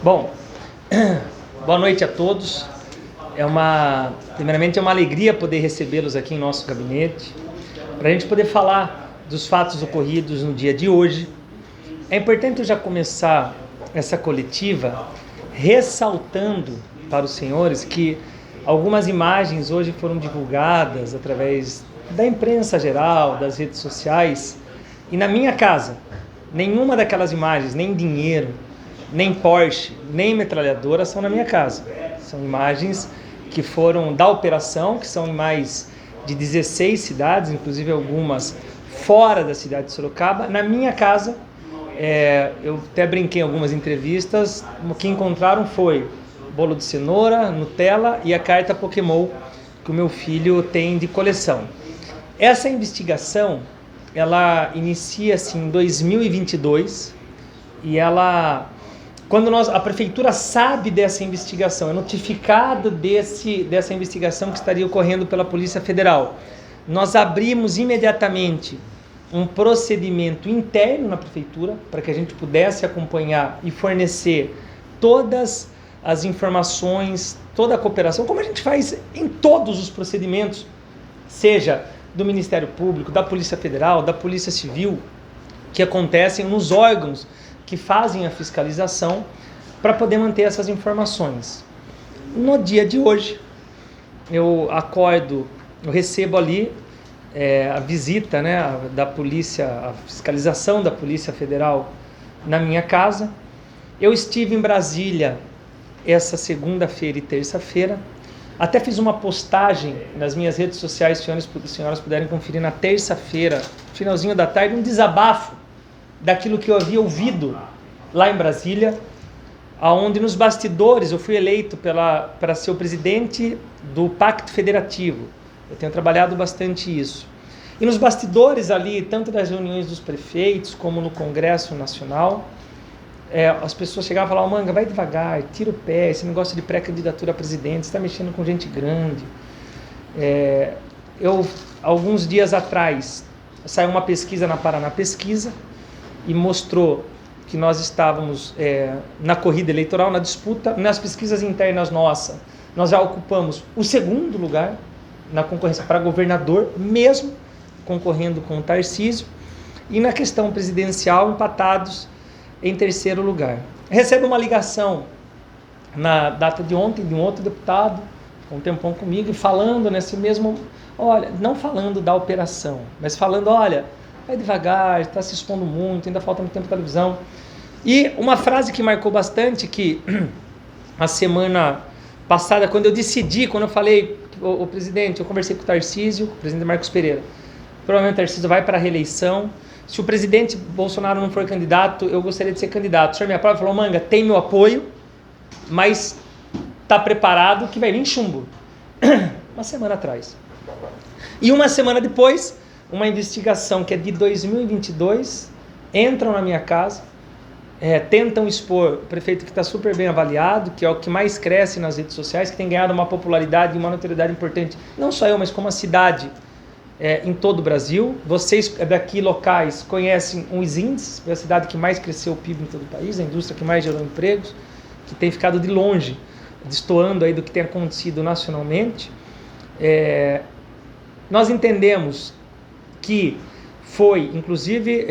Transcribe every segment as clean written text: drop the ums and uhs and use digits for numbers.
Bom, boa noite a todos. Primeiramente é uma alegria poder recebê-los aqui em nosso gabinete, para a gente poder falar dos fatos ocorridos no dia de hoje. É importante eu já começar essa coletiva ressaltando para os senhores que algumas imagens hoje foram divulgadas através da imprensa geral, das redes sociais, e na minha casa, nenhuma daquelas imagens, nem dinheiro, nem Porsche, nem metralhadora são na minha casa. São imagens que foram da operação, que são em mais de 16 cidades, inclusive algumas fora da cidade de Sorocaba. Na minha casa, eu até brinquei em algumas entrevistas, o que encontraram foi bolo de cenoura, Nutella e a carta Pokémon que o meu filho tem de coleção. Essa investigação, ela inicia-se em 2022 e quando a prefeitura sabe dessa investigação, é notificado dessa investigação que estaria ocorrendo pela Polícia Federal, nós abrimos imediatamente um procedimento interno na prefeitura para que a gente pudesse acompanhar e fornecer todas as informações, toda a cooperação, como a gente faz em todos os procedimentos, seja do Ministério Público, da Polícia Federal, da Polícia Civil, que acontecem nos órgãos que fazem a fiscalização, para poder manter essas informações. No dia de hoje, eu recebo ali a visita, da polícia, a fiscalização da Polícia Federal na minha casa. Eu estive em Brasília essa segunda-feira e terça-feira, até fiz uma postagem nas minhas redes sociais, se as senhoras puderem conferir, na terça-feira, finalzinho da tarde, um desabafo daquilo que eu havia ouvido lá em Brasília, onde nos bastidores eu fui eleito para ser o presidente do Pacto Federativo. Eu tenho trabalhado bastante isso. E nos bastidores ali, tanto das reuniões dos prefeitos como no Congresso Nacional, as pessoas chegavam e falavam: Manga, vai devagar, tira o pé, esse negócio de pré-candidatura a presidente, você está mexendo com gente grande. Alguns dias atrás, saiu uma pesquisa na Paraná Pesquisa e mostrou que nós estávamos na corrida eleitoral, na disputa, nas pesquisas internas nossas, nós já ocupamos o segundo lugar na concorrência para governador, mesmo concorrendo com o Tarcísio, e na questão presidencial empatados em terceiro lugar. Recebo uma ligação na data de ontem de um outro deputado, com um tempão comigo, e falando nesse mesmo, não falando da operação, mas falando, vai devagar, está se expondo muito, ainda falta muito tempo de televisão. E uma frase que marcou bastante, que a semana passada, quando eu falei, o presidente, eu conversei com o Tarcísio, o presidente Marcos Pereira, provavelmente o Tarcísio vai para a reeleição, se o presidente Bolsonaro não for candidato, eu gostaria de ser candidato. O senhor me aprova? Ele falou: Manga, tem meu apoio, mas está preparado que vai vir chumbo. Uma semana atrás. E uma semana depois, uma investigação que é de 2022, entram na minha casa, tentam expor o prefeito que está super bem avaliado, que é o que mais cresce nas redes sociais, que tem ganhado uma popularidade e uma notoriedade importante, não só eu, mas como a cidade em todo o Brasil. Vocês daqui locais conhecem os índices, é a cidade que mais cresceu o PIB em todo o país, a indústria que mais gerou empregos, que tem ficado de longe, destoando aí do que tem acontecido nacionalmente. Nós entendemos que foi, inclusive,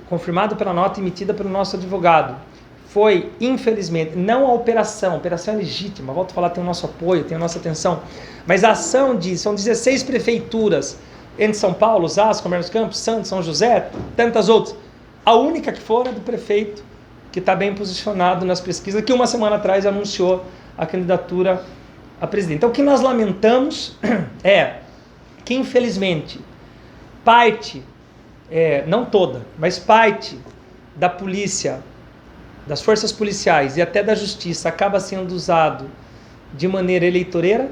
confirmado pela nota emitida pelo nosso advogado, foi, infelizmente, não a operação é legítima, volto a falar, tem o nosso apoio, tem a nossa atenção, mas a ação são 16 prefeituras, entre São Paulo, Osasco, Almirante dos Campos, Santos, São José, tantas outras. A única que for é do prefeito, que está bem posicionado nas pesquisas, que uma semana atrás anunciou a candidatura a presidente. Então, o que nós lamentamos é que, infelizmente, parte, não toda, mas parte da polícia, das forças policiais e até da justiça acaba sendo usado de maneira eleitoreira,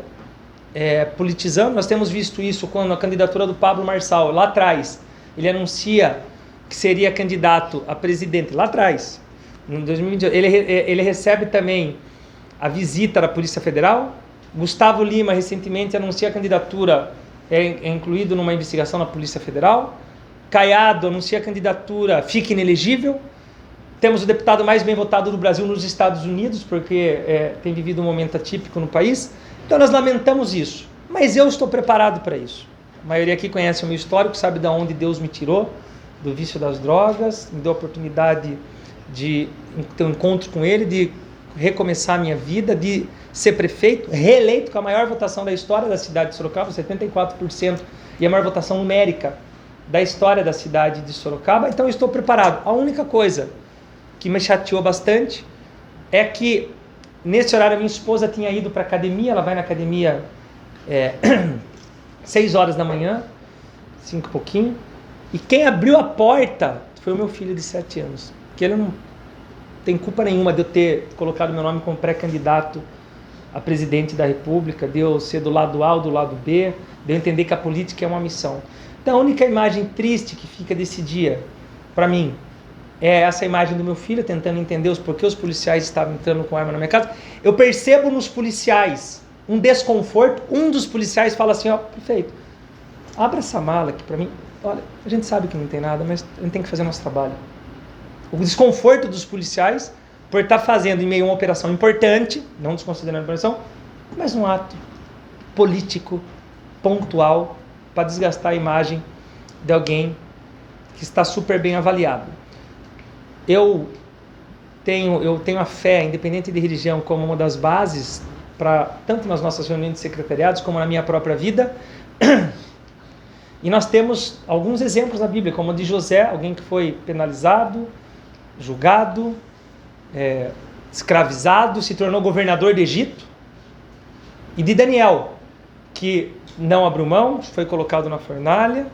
politizando. Nós temos visto isso quando a candidatura do Pablo Marçal, lá atrás, ele anuncia que seria candidato a presidente, lá atrás, em 2020, ele recebe também a visita da Polícia Federal. Gustavo Lima recentemente anuncia a candidatura, incluído numa investigação na Polícia Federal. Caiado anuncia a candidatura, fica inelegível. Temos o deputado mais bem votado do Brasil nos Estados Unidos, porque tem vivido um momento atípico no país. Então nós lamentamos isso. Mas eu estou preparado para isso. A maioria aqui conhece o meu histórico, sabe de onde Deus me tirou, do vício das drogas, me deu a oportunidade de ter um encontro com Ele, de recomeçar a minha vida, de ser prefeito, reeleito com a maior votação da história da cidade de Sorocaba, 74%, e a maior votação numérica da história da cidade de Sorocaba. Então eu estou preparado. A única coisa que me chateou bastante é que nesse horário a minha esposa tinha ido para a academia, ela vai na academia 6 horas da manhã, 5 e pouquinho, e quem abriu a porta foi o meu filho de 7 anos, que ele não tem culpa nenhuma de eu ter colocado meu nome como pré-candidato a presidente da República, de eu ser do lado A ou do lado B, de eu entender que a política é uma missão. Então a única imagem triste que fica desse dia, para mim, é essa imagem do meu filho tentando entender os porquê os policiais estavam entrando com arma na minha casa. Eu percebo nos policiais um desconforto. Um dos policiais fala assim, ó, prefeito, abra essa mala aqui para mim. Olha, a gente sabe que não tem nada, mas a gente tem que fazer nosso trabalho. O desconforto dos policiais por estar fazendo em meio a uma operação importante, não desconsiderando a operação, mas um ato político, pontual, para desgastar a imagem de alguém que está super bem avaliado. Eu tenho a fé, independente de religião, como uma das bases, tanto nas nossas reuniões de secretariados, como na minha própria vida. E nós temos alguns exemplos na Bíblia, como o de José, alguém que foi penalizado, julgado, escravizado, se tornou governador do Egito. E de Daniel, que não abriu mão, foi colocado na fornalha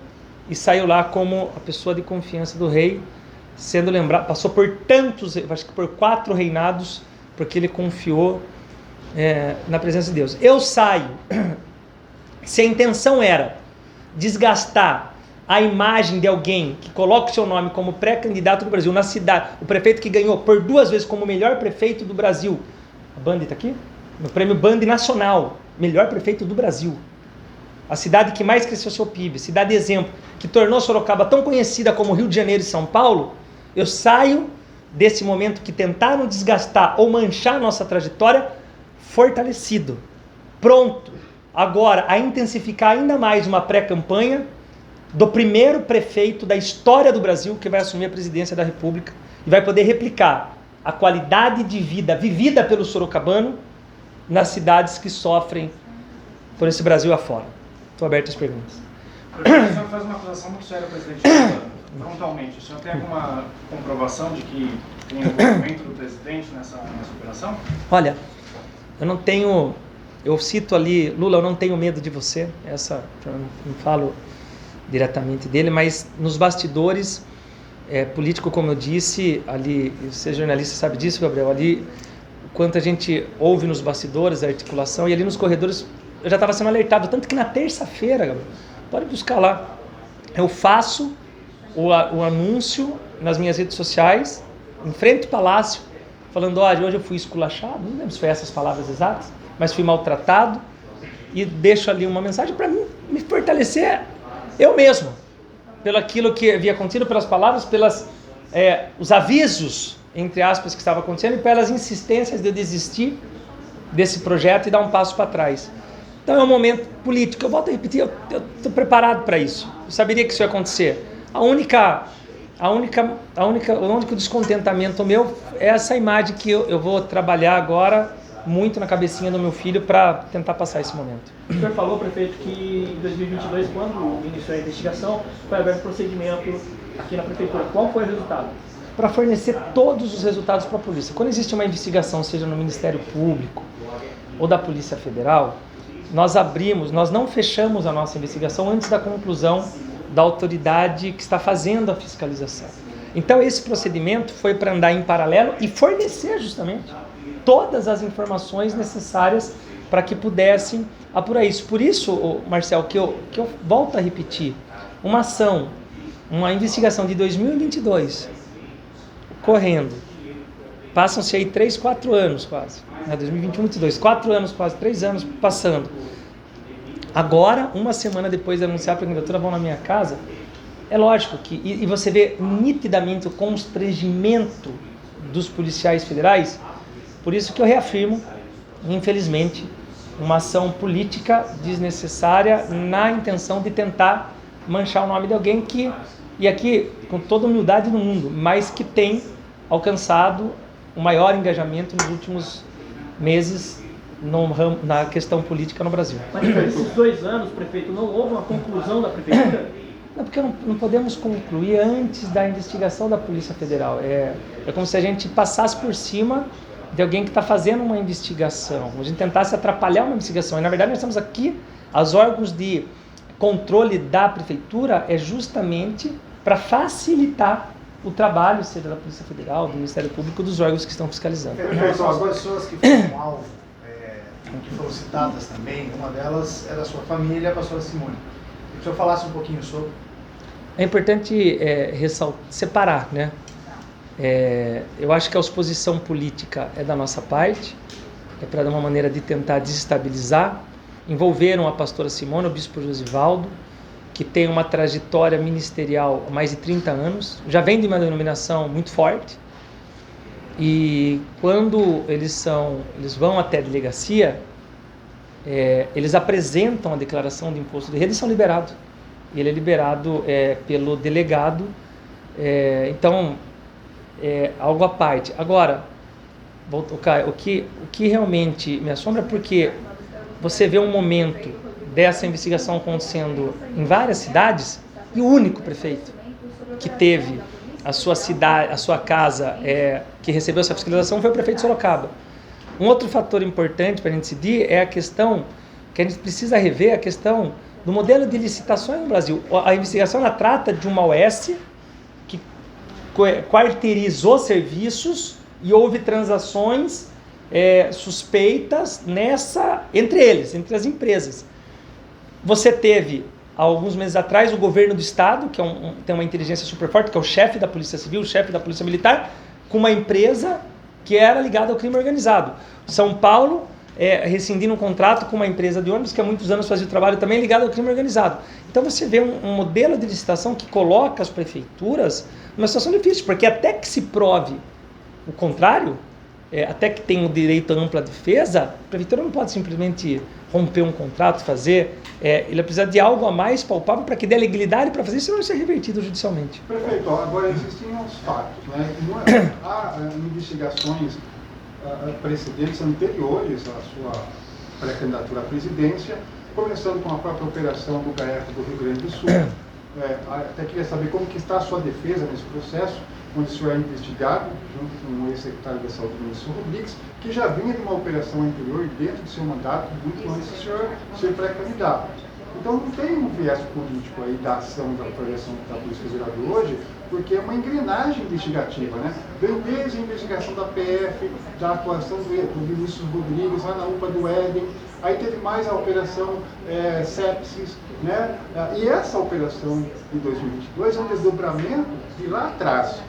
e saiu lá como a pessoa de confiança do rei, sendo lembrado, passou por acho que por 4 reinados, porque ele confiou na presença de Deus. Eu saio, se a intenção era desgastar a imagem de alguém que coloca o seu nome como pré-candidato do Brasil na cidade, o prefeito que ganhou por 2 vezes como o melhor prefeito do Brasil, a Band está aqui? No prêmio Band Nacional, melhor prefeito do Brasil, a cidade que mais cresceu seu PIB, cidade exemplo, que tornou Sorocaba tão conhecida como Rio de Janeiro e São Paulo. Eu saio desse momento que tentaram desgastar ou manchar a nossa trajetória fortalecido, pronto, agora a intensificar ainda mais uma pré-campanha do primeiro prefeito da história do Brasil que vai assumir a presidência da República e vai poder replicar a qualidade de vida vivida pelo sorocabano nas cidades que sofrem por esse Brasil afora. Estou aberto às perguntas. O senhor faz uma acusação muito séria, presidente, frontalmente. O senhor tem alguma comprovação de que tem envolvimento do presidente nessa operação? Olha, eu não tenho... Eu cito ali, Lula, eu não tenho medo de você. Essa, eu não falo diretamente dele, mas nos bastidores, político, como eu disse, ali, você é jornalista sabe disso, Gabriel, ali, o quanto a gente ouve nos bastidores, a articulação, e ali nos corredores, eu já estava sendo alertado, tanto que na terça-feira, Gabriel, pode buscar lá, eu faço o anúncio nas minhas redes sociais, em frente ao palácio, falando, hoje eu fui esculachado, não lembro se foi essas palavras exatas, mas fui maltratado, e deixo ali uma mensagem para mim me fortalecer eu mesmo, pelo aquilo que havia acontecido, pelas palavras, pelas os avisos, entre aspas, que estava acontecendo, e pelas insistências de eu desistir desse projeto e dar um passo para trás. Então é um momento político, eu volto a repetir, eu estou preparado para isso, eu saberia que isso ia acontecer. O único descontentamento meu é essa imagem que eu vou trabalhar agora muito na cabecinha do meu filho para tentar passar esse momento. O senhor falou, prefeito, que em 2022, quando iniciou a investigação, foi aberto procedimento aqui na prefeitura. Qual foi o resultado? Para fornecer todos os resultados para a polícia. Quando existe uma investigação, seja no Ministério Público ou da Polícia Federal, nós não fechamos a nossa investigação antes da conclusão da autoridade que está fazendo a fiscalização. Então esse procedimento foi para andar em paralelo e fornecer justamente todas as informações necessárias para que pudessem apurar isso. Por isso, Marcel, que eu volto a repetir, uma investigação de 2022 correndo, passam-se aí 3, 4 anos quase, 2021, 2022, 4 anos quase, 3 anos passando. Agora, uma semana depois de anunciar a candidatura, vão na minha casa. É lógico que, e você vê nitidamente o constrangimento dos policiais federais. Por isso que eu reafirmo, infelizmente, uma ação política desnecessária na intenção de tentar manchar o nome de alguém que, e aqui com toda humildade no mundo, mas que tem alcançado o maior engajamento nos últimos meses na questão política no Brasil. Mas nesses 2 anos, prefeito, não houve uma conclusão da prefeitura? Não, porque não podemos concluir antes da investigação da Polícia Federal. É como se a gente passasse por cima de alguém que está fazendo uma investigação. A gente tentasse atrapalhar uma investigação. E, na verdade, nós estamos aqui, os órgãos de controle da Prefeitura é justamente para facilitar o trabalho, seja da Polícia Federal, do Ministério Público, dos órgãos que estão fiscalizando. Então, as pessoas que foram alvo, que foram citadas também, uma delas é da sua família, a pastora Simone. Se o senhor falasse um pouquinho sobre... É importante separar, né? Eu acho que a exposição política é da nossa parte, é para dar uma maneira de tentar desestabilizar. Envolveram a pastora Simone, o bispo Josivaldo, que tem uma trajetória ministerial há mais de 30 anos, já vem de uma denominação muito forte, e quando eles vão até a delegacia, eles apresentam a declaração de imposto de renda e são liberados. E ele é liberado pelo delegado, então é algo à parte. Agora, o que realmente me assombra é porque você vê um momento dessa investigação acontecendo em várias cidades e o único prefeito que teve a sua casa que recebeu essa fiscalização foi o prefeito de Sorocaba. Um outro fator importante para a gente decidir é a questão que a gente precisa rever, a questão do modelo de licitações no Brasil. A investigação ela trata de uma OS que quarteirizou serviços e houve transações suspeitas entre as empresas. Você teve, há alguns meses atrás, o governo do estado, que tem uma inteligência super forte, que é o chefe da Polícia Civil, o chefe da Polícia Militar, com uma empresa que era ligada ao crime organizado. São Paulo rescindindo um contrato com uma empresa de ônibus que há muitos anos fazia o trabalho também ligado ao crime organizado. Então você vê um modelo de licitação que coloca as prefeituras numa situação difícil, porque até que se prove o contrário, até que tenha o direito à ampla defesa, a prefeitura não pode simplesmente romper um contrato, ele precisa de algo a mais palpável para que dê legalidade para fazer isso e não ser revertido judicialmente. Prefeito, agora existem os fatos, né? Há investigações precedentes anteriores à sua pré-candidatura à presidência, começando com a própria operação do GAEF do Rio Grande do Sul. Até queria saber como que está a sua defesa nesse processo, onde o senhor é investigado, junto com o ex-secretário da Saúde, Ministro Rodrigues, que já vinha de uma operação anterior dentro do seu mandato, muito antes do senhor ser pré-candidato. Então não tem um viés político aí da ação da projeção da Polícia Federal de hoje, porque é uma engrenagem investigativa, né? Vem desde a investigação da PF, da atuação do Ministro Rodrigues lá na UPA do Éden, aí teve mais a operação Sepsis, né? E essa operação de 2022 é um desdobramento de lá atrás.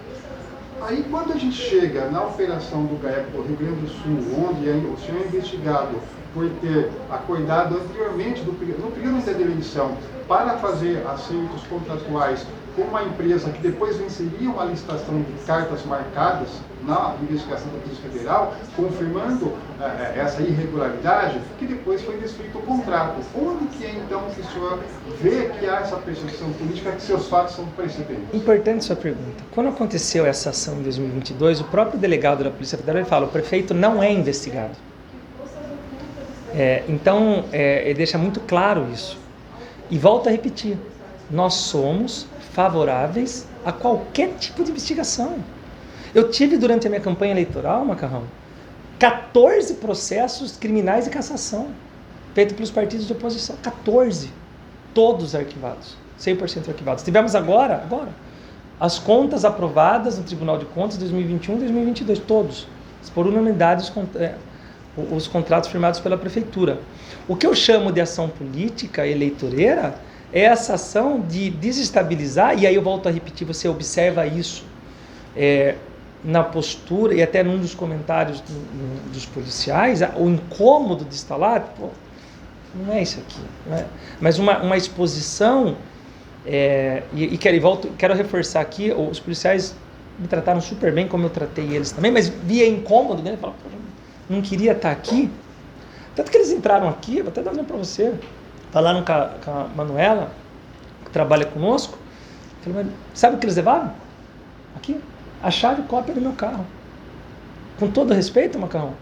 Aí quando a gente chega na operação do GAEP do Rio Grande do Sul, onde o senhor é investigado por ter acordado anteriormente, no período da eleição, para fazer acertos contratuais com uma empresa que depois venceria uma licitação de cartas marcadas na investigação da Polícia Federal, confirmando essa irregularidade, que depois foi desfeito o contrato. Onde que é então que o senhor vê que há essa percepção política que seus fatos são precedentes? Importante sua pergunta. Quando aconteceu essa ação em 2022, o próprio delegado da Polícia Federal ele fala: o prefeito não é investigado. Então, ele deixa muito claro isso. E volta a repetir, nós somos favoráveis a qualquer tipo de investigação. Eu tive durante a minha campanha eleitoral, Macarrão, 14 processos criminais de cassação, feitos pelos partidos de oposição. 14. Todos arquivados. 100% arquivados. Tivemos agora, as contas aprovadas no Tribunal de Contas 2021 e 2022, todos. Por unanimidade, os contratos firmados pela Prefeitura. O que eu chamo de ação política eleitoreira é essa ação de desestabilizar, e aí eu volto a repetir, você observa isso na postura, e até num dos comentários dos policiais, o incômodo de estar lá, não é isso aqui, não é? Mas uma exposição, quero reforçar aqui, os policiais me trataram super bem, como eu tratei eles também, mas via incômodo, né? Falava, não queria estar aqui. Tanto que eles entraram aqui, vou até dar para você, falaram com a Manuela, que trabalha conosco, falei, mas sabe o que eles levaram? Aqui, a chave e cópia do meu carro. Com todo respeito, Macarrão,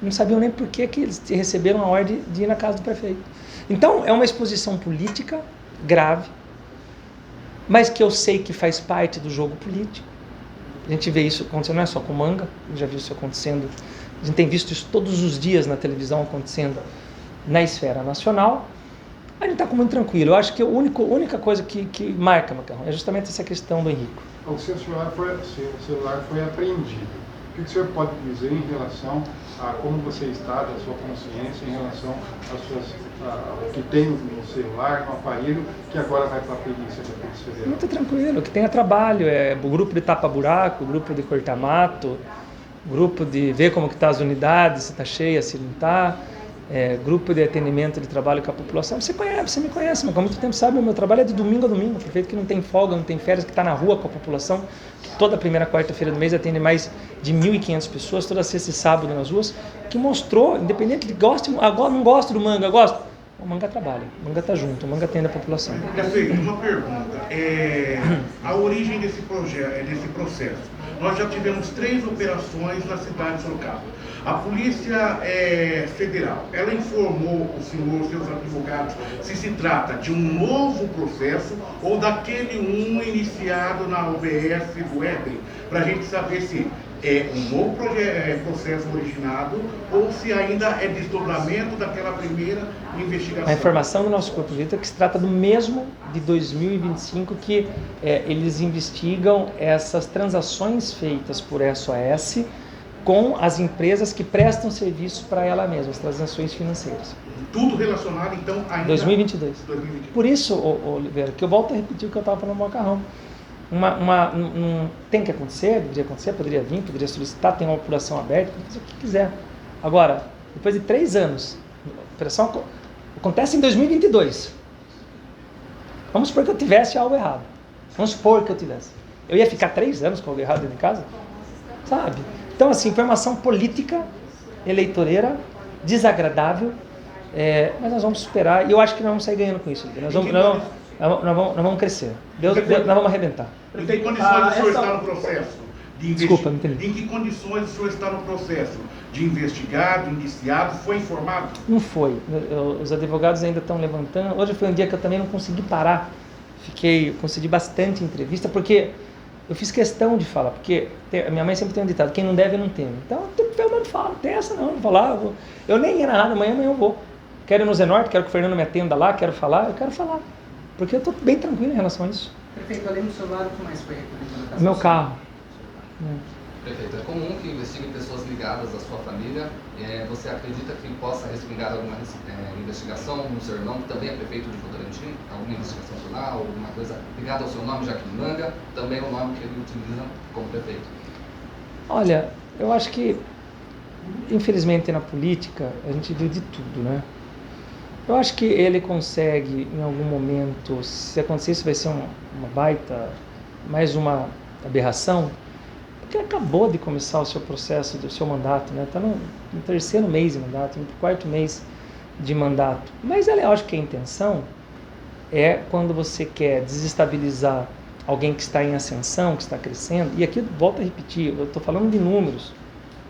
não sabiam nem por que eles receberam a ordem de ir na casa do prefeito. Então, é uma exposição política grave, mas que eu sei que faz parte do jogo político. A gente vê isso acontecendo, não é só com Manga, a gente já viu isso acontecendo, a gente tem visto isso todos os dias na televisão acontecendo na esfera nacional. A gente está muito tranquilo. Eu acho que a única coisa que marca, Macarrão, é justamente essa questão do Henrico. O seu celular foi apreendido. O que o senhor pode dizer em relação a como você está, da sua consciência, em relação ao que tem no celular, no aparelho, que agora vai para a perícia da Polícia Federal? Muito tranquilo, que tenha trabalho, o grupo de tapa-buraco, o grupo de cortar mato, o grupo de ver como que está as unidades, se está cheia, se não está, grupo de atendimento de trabalho com a população. Você me conhece, mas há muito tempo sabe, o meu trabalho é de domingo a domingo, prefeito que não tem folga, não tem férias, que está na rua com a população, que toda primeira quarta-feira do mês atende mais de 1.500 pessoas, toda sexta e sábado nas ruas, que mostrou, independente de gosto, agora não gosto do Manga, gosto, o Manga trabalha, o Manga está junto, o Manga atende a população. Prefeito, uma pergunta, a origem desse processo, nós já tivemos 3 operações na cidade de Sorocaba. A Polícia Federal, ela informou o senhor, seus advogados, se trata de um novo processo ou daquele iniciado na UBS do Éden, para a gente saber se é um novo processo originado ou se ainda é desdobramento daquela primeira investigação. A informação do nosso corpo jurídico é que se trata do mesmo de 2025, que eles investigam essas transações feitas por SOS com as empresas que prestam serviço para ela mesma, as transações financeiras. Tudo relacionado, então, ainda... 2022. Por isso, Oliveira, que eu volto a repetir o que eu estava falando no Macarrão. Tem que acontecer, deveria acontecer, poderia vir, poderia solicitar, tem uma apuração aberta, pode fazer o que quiser. Agora, depois de 3 anos, a operação acontece em 2022. Vamos supor que eu tivesse algo errado. Vamos supor que eu tivesse. Eu ia ficar 3 anos com algo errado dentro de casa? Sabe? Então, assim, informação política, eleitoreira, desagradável, mas nós vamos superar, e eu acho que nós vamos sair ganhando com isso. Nós vamos crescer. Nós vamos arrebentar. Em que condições o senhor está no processo? Desculpa, não entendi. Em que condições o senhor está no processo? De investigado, indiciado, foi informado? Não foi. Os advogados ainda estão levantando. Hoje foi um dia que eu também não consegui parar. Concedi bastante entrevista, porque eu fiz questão de falar, porque minha mãe sempre tem um ditado, quem não deve não teme. Então, pelo menos falo, não tem essa não, vou falar. Eu nem ia na rádio, amanhã eu vou. Quero ir no Zenorte, quero que o Fernando me atenda lá, quero falar, eu quero falar. Porque eu estou bem tranquilo em relação a isso. Prefeito, além do celular, o que mais foi recolhido na casa? Meu carro. Prefeito, é comum que investiguem pessoas ligadas à sua família. Você acredita que possa respingar alguma investigação no seu irmão, que também é prefeito de Votorantim? Alguma investigação penal, alguma coisa ligada ao seu nome, já que Manga também é o nome que ele utiliza como prefeito? Olha, eu acho que, infelizmente, na política, a gente viu de tudo, né? Eu acho que ele consegue, em algum momento, se acontecer isso vai ser uma baita, mais uma aberração, porque acabou de começar o seu processo, do seu mandato, né? Está no 3º mês de mandato, no 4º mês de mandato. Mas eu acho que a intenção é quando você quer desestabilizar alguém que está em ascensão, que está crescendo, e aqui volto a repetir, eu estou falando de números.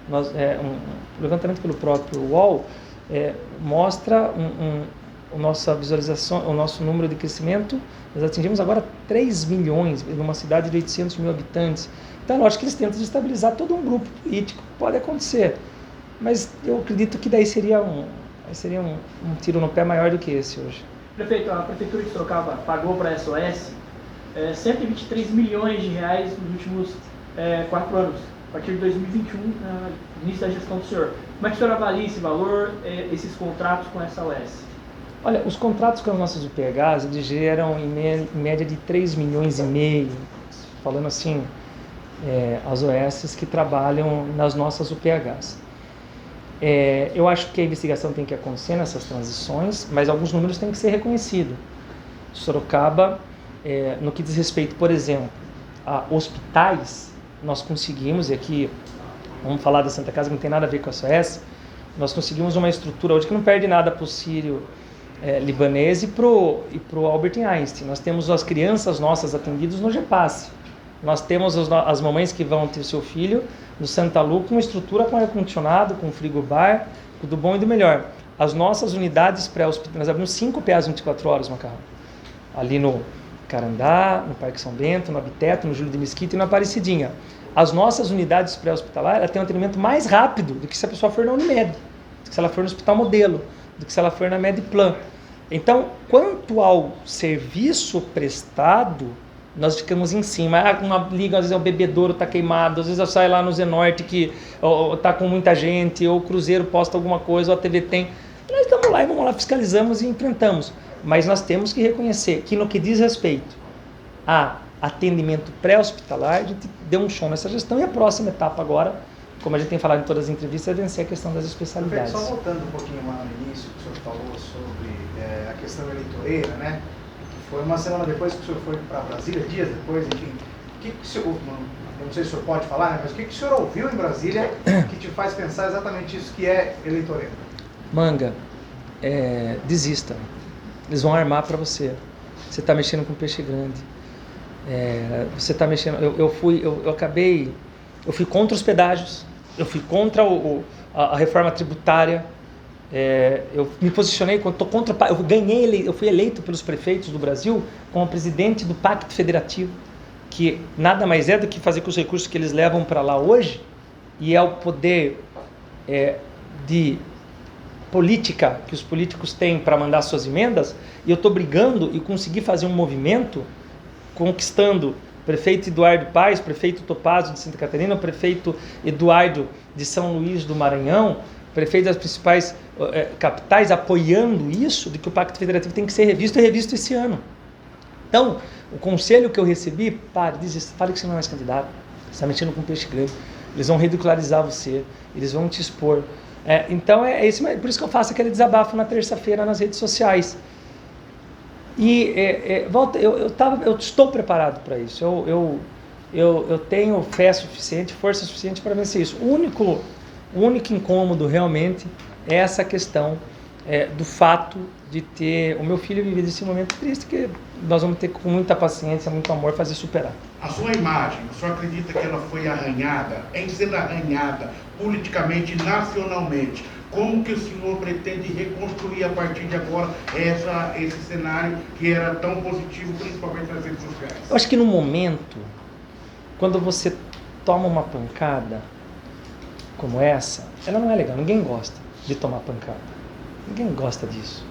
O levantamento pelo próprio UOL mostra a nossa visualização, o nosso número de crescimento. Nós atingimos agora 3 milhões numa cidade de 800 mil habitantes. Então, lógico que eles tentam desestabilizar todo um grupo político, pode acontecer, mas eu acredito que daí seria um tiro no pé maior do que esse hoje. Prefeito, a Prefeitura de Sorocaba pagou para a SOS 123 milhões de reais nos últimos 4 anos, a partir de 2021, início da gestão do senhor. Como é que o senhor avalia esse valor, esses contratos com a SOS? Olha, os contratos com as nossas UPHs, eles geram em média de 3 milhões e meio, falando assim, as OS que trabalham nas nossas UPHs. Eu acho que a investigação tem que acontecer nessas transições, mas alguns números têm que ser reconhecidos. Sorocaba, no que diz respeito, por exemplo, a hospitais, nós conseguimos, e aqui vamos falar da Santa Casa que não tem nada a ver com a SOS, nós conseguimos uma estrutura hoje que não perde nada para o sírio libanês e pro Albert Einstein. Nós temos as crianças nossas atendidas no GEPASSE. Nós temos as mamães que vão ter seu filho no Santa Lu com uma estrutura com ar-condicionado, com frigobar, do bom e do melhor. As nossas unidades pré-hospitalares, nós abrimos 5 PAs 24 horas, Macarrão. Ali no Carandá, no Parque São Bento, no Abiteto, no Júlio de Mesquita e na Aparecidinha. As nossas unidades pré-hospitalares têm um atendimento mais rápido do que se a pessoa for na Unimed, do que se ela for no Hospital Modelo, do que se ela for na Mediplan. Então, quanto ao serviço prestado, nós ficamos em cima. Uma liga, às vezes o bebedouro está queimado, às vezes eu saio lá no Zenorte que está com muita gente, ou o Cruzeiro posta alguma coisa, ou a TV tem. Nós estamos lá e vamos lá, fiscalizamos e enfrentamos. Mas nós temos que reconhecer que no que diz respeito a atendimento pré-hospitalar, a gente deu um show nessa gestão e a próxima etapa agora, como a gente tem falado em todas as entrevistas, é vencer a questão das especialidades. Só voltando um pouquinho lá no início, que o senhor falou sobre a questão eleitoreira, né? Foi uma semana depois que o senhor foi para Brasília, dias depois, enfim. O que o senhor, não sei se o senhor pode falar, né? Mas o que o senhor ouviu em Brasília que te faz pensar exatamente isso que é eleitoreira? Manga, desista. Eles vão armar para você. Você está mexendo com peixe grande. Você está mexendo. Eu fui contra os pedágios. Eu fui contra a reforma tributária. Eu me posicionei contra. Eu fui eleito pelos prefeitos do Brasil como presidente do Pacto Federativo, que nada mais é do que fazer com os recursos que eles levam para lá hoje, e é o poder de política que os políticos têm para mandar suas emendas, e eu estou brigando e consegui fazer um movimento conquistando o prefeito Eduardo Paes, prefeito Topázio de Santa Catarina, o prefeito Eduardo de São Luís do Maranhão, prefeitos das principais capitais apoiando isso, de que o Pacto Federativo tem que ser revisto e revisto esse ano. Então, o conselho que eu recebi, desista, fale que você não é mais candidato, você está mexendo com peixe grande, eles vão ridicularizar você, eles vão te expor. Então, por isso que eu faço aquele desabafo na terça-feira nas redes sociais. E eu estou preparado para isso, eu tenho fé suficiente, força suficiente para vencer isso. O único incômodo realmente é essa questão do fato de ter o meu filho vivido esse momento triste, que nós vamos ter com muita paciência, muito amor, fazer superar. A sua imagem, o senhor acredita que ela foi arranhada, em sendo arranhada politicamente, nacionalmente? Como que o senhor pretende reconstruir a partir de agora esse cenário que era tão positivo, principalmente nas redes sociais? Eu acho que no momento, quando você toma uma pancada como essa, ela não é legal, ninguém gosta de tomar pancada, ninguém gosta disso.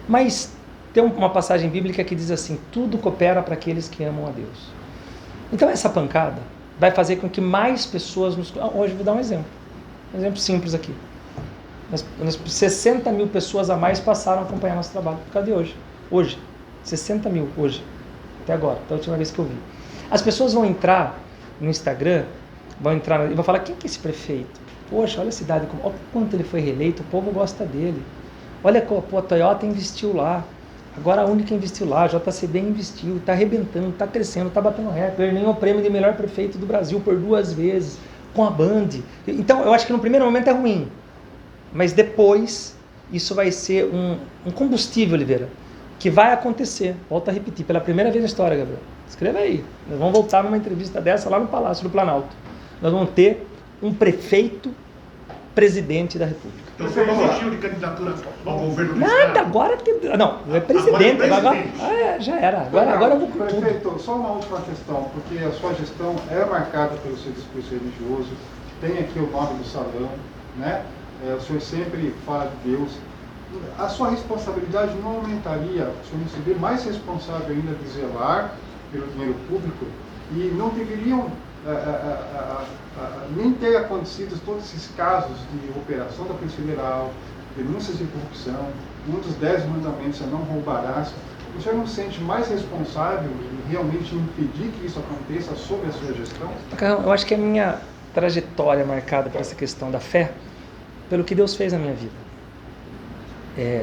Mas tem uma passagem bíblica que diz assim: tudo coopera para aqueles que amam a Deus. Então essa pancada vai fazer com que mais pessoas hoje eu vou dar um exemplo simples aqui. 60 mil pessoas a mais passaram a acompanhar nosso trabalho por causa de hoje 60 mil hoje, até agora, da última vez que eu vi. As pessoas vão entrar no Instagram, e vão falar: quem que é esse prefeito? Poxa, olha a cidade, olha quanto ele foi reeleito, o povo gosta dele. Olha, a Toyota investiu lá, agora a única investiu lá, a JCB investiu, está arrebentando, está crescendo, está batendo recorde, ganhou o prêmio de melhor prefeito do Brasil por 2 vezes, com a Band. Então, eu acho que no primeiro momento é ruim, mas depois isso vai ser um combustível, Oliveira, que vai acontecer. Volto a repetir, pela primeira vez na história, Gabriel. Escreva aí, nós vamos voltar numa entrevista dessa lá no Palácio do Planalto. Nós vamos ter um prefeito presidente da República. Então você não existiu de candidatura ao governo do Nada, Estado? agora é presidente. Agora é presidente. Já era. Agora eu vou com tudo. Prefeito, só uma última questão, porque a sua gestão é marcada pelo seu discurso religioso, tem aqui o nome do salão, né? O senhor sempre fala de Deus. A sua responsabilidade não aumentaria, o senhor não seria mais responsável ainda de zelar pelo dinheiro público, e não deveriam nem ter acontecido todos esses casos de operação da Polícia Federal, denúncias de corrupção, um dos 10 mandamentos é não roubarás. O senhor não se sente mais responsável em realmente impedir que isso aconteça sob a sua gestão? Eu acho que a minha trajetória é marcada por essa questão da fé, pelo que Deus fez na minha vida.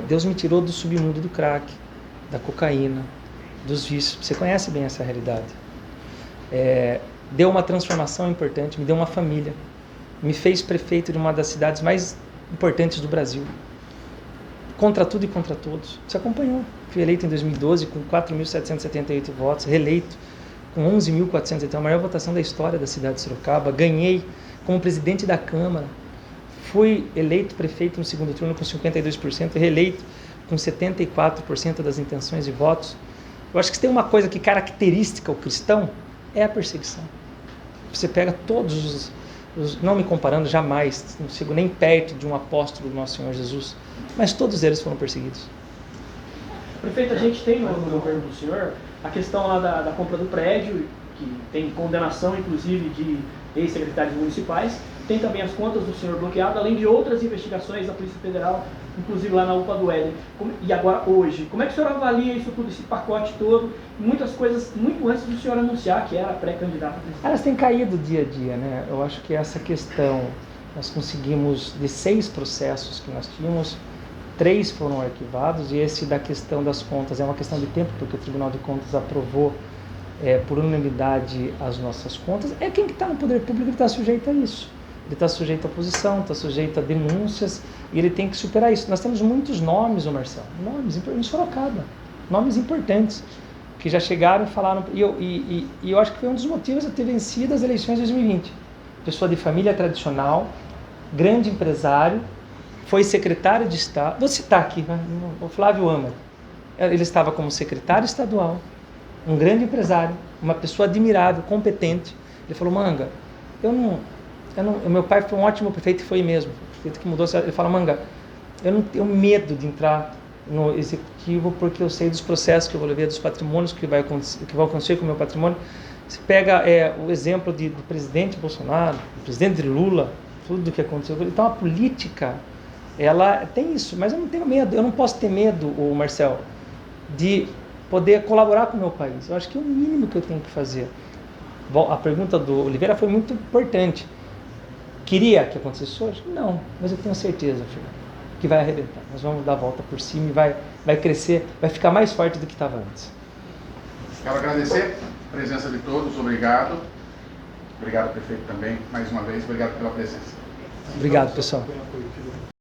Deus me tirou do submundo do crack, da cocaína, dos vícios. Você conhece bem essa realidade. deu uma transformação importante, me deu uma família, me fez prefeito de uma das cidades mais importantes do Brasil. Contra tudo e contra todos. Você acompanhou. Fui eleito em 2012 com 4.778 votos, reeleito com 11.471, a maior votação da história da cidade de Sorocaba. Ganhei como presidente da Câmara. Fui eleito prefeito no segundo turno com 52%, reeleito com 74% das intenções de votos. Eu acho que se tem uma coisa que caracteriza o cristão, é a perseguição. Você pega todos não me comparando jamais, não chego nem perto de um apóstolo do nosso Senhor Jesus, mas todos eles foram perseguidos. Prefeito, a gente tem no governo do senhor a questão lá da compra do prédio, que tem condenação, inclusive, de ex-secretários municipais. Tem também as contas do senhor bloqueadas, além de outras investigações da Polícia Federal, inclusive lá na UPA do Éden. E agora, hoje, como é que o senhor avalia isso tudo, esse pacote todo? Muitas coisas, muito antes do senhor anunciar que era pré-candidato a presidente. Elas têm caído dia a dia, né? Eu acho que essa questão, nós conseguimos, de 6 processos que nós tínhamos, 3 foram arquivados, e esse da questão das contas é uma questão de tempo, porque o Tribunal de Contas aprovou por unanimidade as nossas contas. É quem que está no poder público que está sujeito a isso. Ele está sujeito à oposição, está sujeito a denúncias, e ele tem que superar isso. Nós temos muitos nomes, Marcelo, nomes em Sorocaba, nomes importantes, que já chegaram e falaram, e eu acho que foi um dos motivos de ter vencido as eleições de 2020. Pessoa de família tradicional, grande empresário, foi secretário de Estado, vou citar aqui, né? O Flávio Amar, ele estava como secretário estadual, um grande empresário, uma pessoa admirável, competente. Ele falou, Manga, meu pai foi um ótimo prefeito, e foi mesmo, prefeito que mudou. Ele fala, Manga, eu não tenho medo de entrar no executivo, porque eu sei dos processos que eu vou levar, dos patrimônios que vai acontecer com o meu patrimônio. Você pega o exemplo do presidente Bolsonaro, do presidente Lula, tudo que aconteceu. Então a política, ela tem isso, mas eu não tenho medo, eu não posso ter medo, Marcel, de poder colaborar com o meu país. Eu acho que é o mínimo que eu tenho que fazer. A pergunta do Oliveira foi muito importante. Queria que acontecesse hoje? Não, mas eu tenho certeza, filho, que vai arrebentar. Nós vamos dar a volta por cima e vai crescer, vai ficar mais forte do que estava antes. Quero agradecer a presença de todos, obrigado. Obrigado, prefeito, também, mais uma vez, obrigado pela presença. Obrigado, pessoal.